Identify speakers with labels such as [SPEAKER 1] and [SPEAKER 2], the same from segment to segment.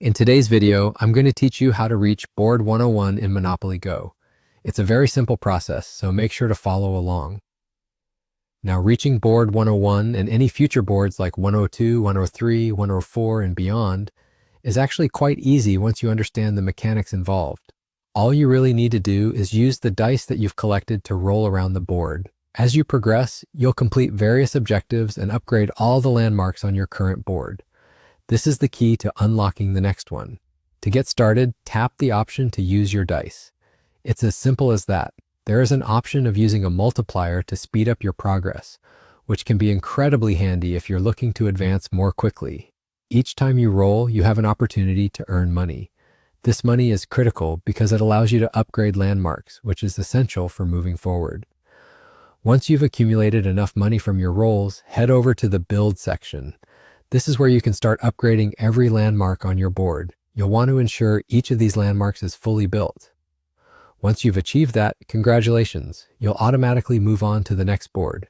[SPEAKER 1] In today's video, I'm going to teach you how to reach Board 101 in Monopoly Go. It's a very simple process, so make sure to follow along. Now, reaching Board 101 and any future boards like 102, 103, 104, and beyond is actually quite easy once you understand the mechanics involved. All you really need to do is use the dice that you've collected to roll around the board. As you progress, you'll complete various objectives and upgrade all the landmarks on your current board. This is the key to unlocking the next one. To get started, tap the option to use your dice. It's as simple as that. There is an option of using a multiplier to speed up your progress, which can be incredibly handy if you're looking to advance more quickly. Each time you roll, you have an opportunity to earn money. This money is critical because it allows you to upgrade landmarks, which is essential for moving forward. Once you've accumulated enough money from your rolls, head over to the Build section. This is where you can start upgrading every landmark on your board. You'll want to ensure each of these landmarks is fully built. Once you've achieved that, congratulations, you'll automatically move on to the next board.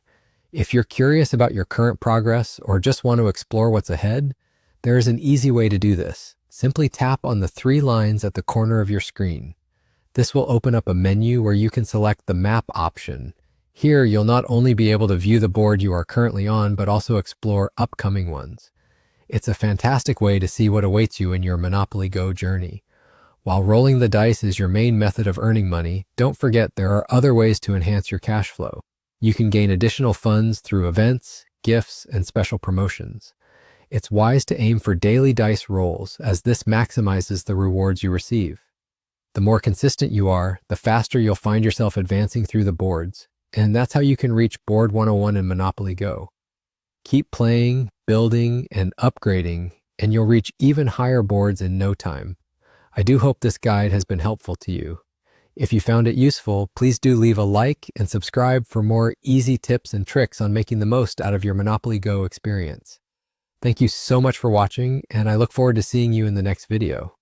[SPEAKER 1] If you're curious about your current progress or just want to explore what's ahead, there is an easy way to do this. Simply tap on the 3 lines at the corner of your screen. This will open up a menu where you can select the map option. Here, you'll not only be able to view the board you are currently on, but also explore upcoming ones. It's a fantastic way to see what awaits you in your Monopoly Go journey. While rolling the dice is your main method of earning money, don't forget there are other ways to enhance your cash flow. You can gain additional funds through events, gifts, and special promotions. It's wise to aim for daily dice rolls, as this maximizes the rewards you receive. The more consistent you are, the faster you'll find yourself advancing through the boards. And that's how you can reach Board 101 in Monopoly Go. Keep playing, building, and upgrading, and you'll reach even higher boards in no time. I do hope this guide has been helpful to you. If you found it useful, please do leave a like and subscribe for more easy tips and tricks on making the most out of your Monopoly Go experience. Thank you so much for watching, and I look forward to seeing you in the next video.